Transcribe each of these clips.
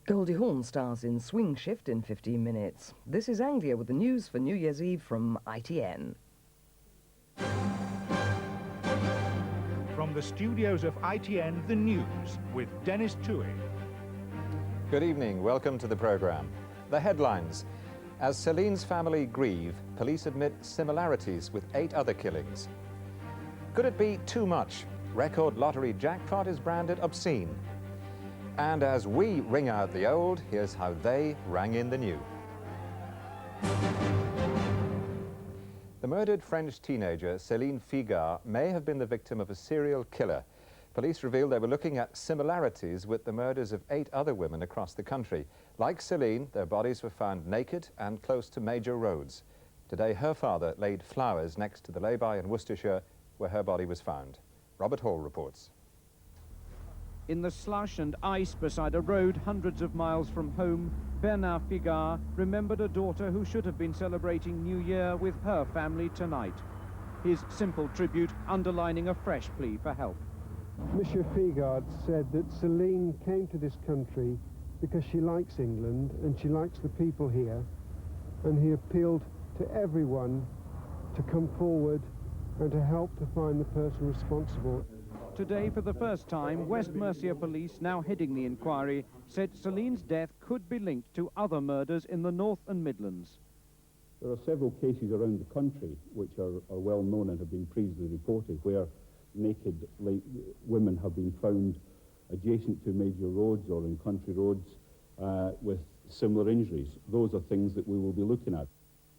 Goldie Hawn stars in Swing Shift in 15 minutes. This is Anglia with the news for New Year's Eve from ITN. From the studios of ITN, the news with Dennis Toohey. Good evening, welcome to the programme. The headlines. As Celine's family grieve, police admit similarities with 8 other killings. Could it be too much? Record lottery jackpot is branded obscene. And as we ring out the old, here's how they rang in the new. The murdered French teenager, Céline Figard, may have been the victim of a serial killer. Police revealed they were looking at similarities with the murders of 8 other women across the country. Like Céline, their bodies were found naked and close to major roads. Today, her father laid flowers next to the lay-by in Worcestershire, where her body was found. Robert Hall reports. In the slush and ice beside a road hundreds of miles from home, Bernard Figard remembered a daughter who should have been celebrating New Year with her family tonight. His simple tribute underlining a fresh plea for help. Monsieur Figard said that Céline came to this country because she likes England and she likes the people here, and he appealed to everyone to come forward and to help to find the person responsible. Today, for the first time, West Mercia police, now heading the inquiry, said Celine's death could be linked to other murders in the North and Midlands. There are several cases around the country which are well known and have been previously reported where naked women have been found adjacent to major roads or in country roads with similar injuries. Those are things that we will be looking at.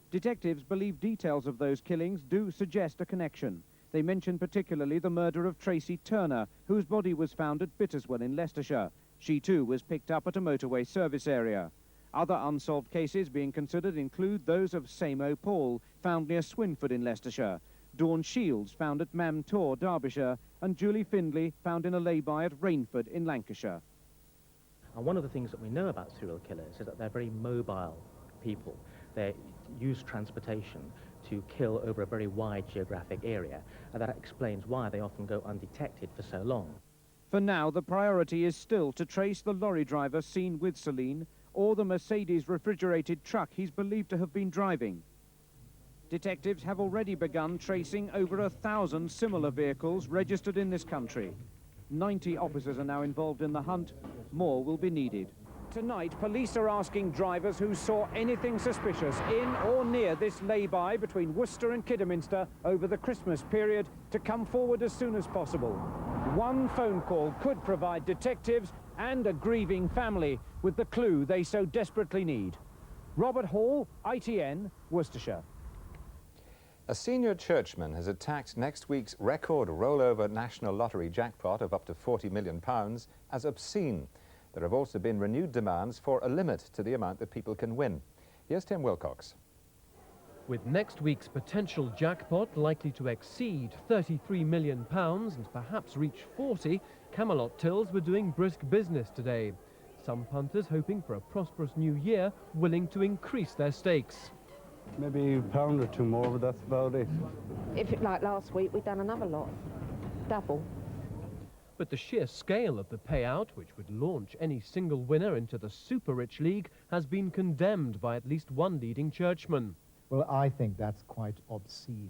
Detectives believe details of those killings do suggest a connection. They mention particularly the murder of Tracy Turner, whose body was found at Bitterswell in Leicestershire. She too was picked up at a motorway service area. Other unsolved cases being considered include those of Samo Paul, found near Swinford in Leicestershire, Dawn Shields, found at Mam Tor, Derbyshire, and Julie Findlay, found in a lay-by at Rainford in Lancashire. And one of the things that we know about serial killers is that they're very mobile people. They use transportation to kill over a very wide geographic area, and that explains why they often go undetected for so long. For now, the priority is still to trace the lorry driver seen with Céline or the Mercedes refrigerated truck he's believed to have been driving. Detectives have already begun tracing over 1,000 similar vehicles registered in this country. 90 officers are now involved in the hunt. More will be needed. Tonight, police are asking drivers who saw anything suspicious in or near this lay-by between Worcester and Kidderminster over the Christmas period to come forward as soon as possible. One phone call could provide detectives and a grieving family with the clue they so desperately need. Robert Hall, ITN, Worcestershire. A senior churchman has attacked next week's record rollover national lottery jackpot of up to £40 million as obscene. There have also been renewed demands for a limit to the amount that people can win. Here's Tim Wilcox. With next week's potential jackpot likely to exceed £33 million and perhaps reach 40, Camelot tills were doing brisk business today. Some punters hoping for a prosperous new year, willing to increase their stakes. Maybe a pound or two more, but that's about it. If it like last week, we'd done another lot, double. But the sheer scale of the payout, which would launch any single winner into the super-rich league, has been condemned by at least one leading churchman. Well, I think that's quite obscene.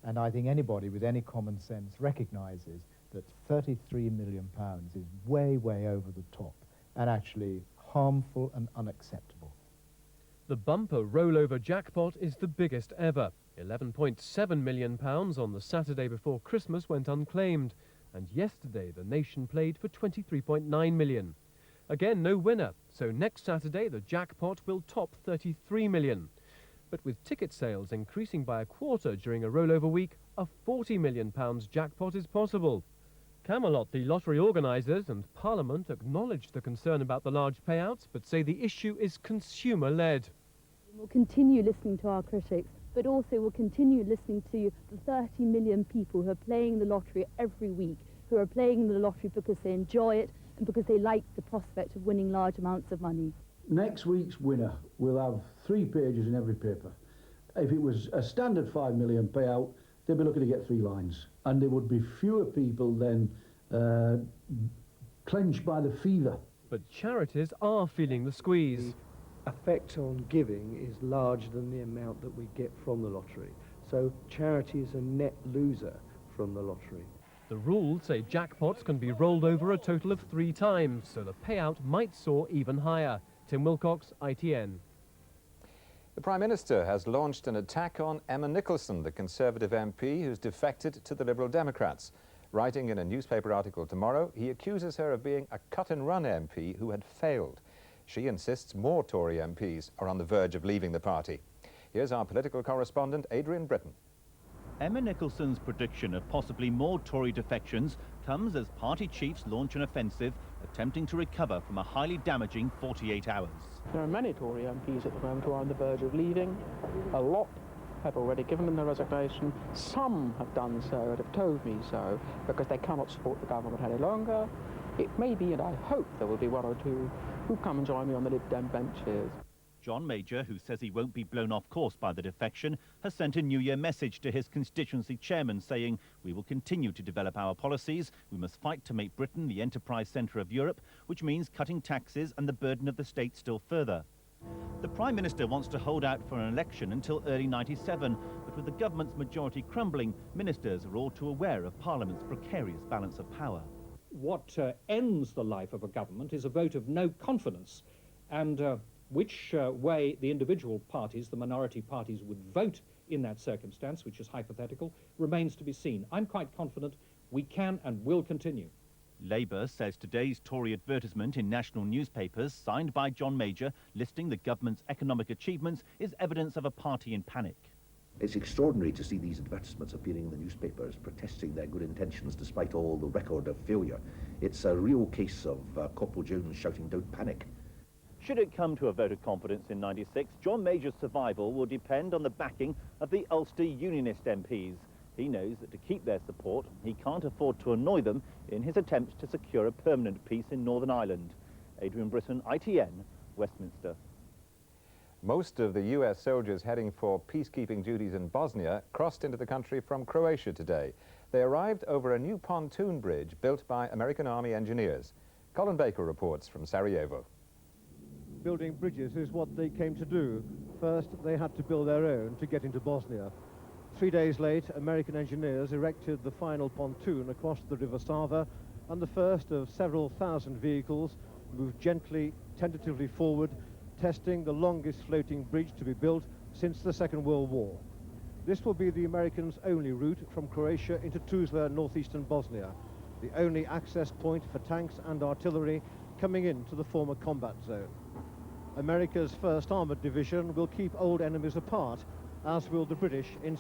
And I think anybody with any common sense recognises that £33 million is way, way over the top and actually harmful and unacceptable. The bumper rollover jackpot is the biggest ever. £11.7 million on the Saturday before Christmas went unclaimed. And yesterday the nation played for £23.9 million. Again, no winner, so next Saturday the jackpot will top £33 million. But with ticket sales increasing by a quarter during a rollover week, a £40 million jackpot is possible. Camelot, the lottery organisers, and Parliament acknowledged the concern about the large payouts, but say the issue is consumer-led. We'll continue listening to our critics, but also we'll continue listening to the 30 million people who are playing the lottery every week, who are playing the lottery because they enjoy it and because they like the prospect of winning large amounts of money. Next week's winner will have 3 pages in every paper. If it was a standard £5 million payout, they'd be looking to get 3 lines, and there would be fewer people then clenched by the fever But charities are feeling the squeeze. The effect on giving is larger than the amount that we get from the lottery. So charity is a net loser from the lottery. The rules say jackpots can be rolled over a total of 3 times, so the payout might soar even higher. Tim Wilcox, ITN. The Prime Minister has launched an attack on Emma Nicholson, the Conservative MP who's defected to the Liberal Democrats. Writing in a newspaper article tomorrow, he accuses her of being a cut-and-run MP who had failed. She insists more Tory MPs are on the verge of leaving the party. Here's our political correspondent, Adrian Britton. Emma Nicholson's prediction of possibly more Tory defections comes as party chiefs launch an offensive attempting to recover from a highly damaging 48 hours. There are many Tory MPs at the moment who are on the verge of leaving. A lot have already given them their resignation. Some have done so and have told me so because they cannot support the government any longer. It may be, and I hope there will be one or two who come and join me on the Lib Dem benches. John Major, who says he won't be blown off course by the defection, has sent a New Year message to his constituency chairman saying, "We will continue to develop our policies. We must fight to make Britain the enterprise centre of Europe, which means cutting taxes and the burden of the state still further." The Prime Minister wants to hold out for an election until early '97, but with the government's majority crumbling, ministers are all too aware of Parliament's precarious balance of power. What ends the life of a government is a vote of no confidence, and which way the individual parties, the minority parties, would vote in that circumstance, which is hypothetical, remains to be seen. I'm quite confident we can and will continue. Labour says today's Tory advertisement in national newspapers, signed by John Major, listing the government's economic achievements, is evidence of a party in panic. It's extraordinary to see these advertisements appearing in the newspapers protesting their good intentions despite all the record of failure. It's a real case of Corporal Jones shouting, "Don't panic." Should it come to a vote of confidence in '96, John Major's survival will depend on the backing of the Ulster Unionist MPs. He knows that to keep their support, he can't afford to annoy them in his attempts to secure a permanent peace in Northern Ireland. Adrian Britton, ITN, Westminster. Most of the US soldiers heading for peacekeeping duties in Bosnia crossed into the country from Croatia today. They arrived over a new pontoon bridge built by American Army engineers. Colin Baker reports from Sarajevo. Building bridges is what they came to do. First, they had to build their own to get into Bosnia. 3 days late, American engineers erected the final pontoon across the River Sava, and the first of several thousand vehicles moved gently, tentatively forward, testing the longest floating bridge to be built since the Second World War. This will be the Americans' only route from Croatia into Tuzla, northeastern Bosnia, the only access point for tanks and artillery coming into the former combat zone. America's 1st Armoured Division will keep old enemies apart, as will the British in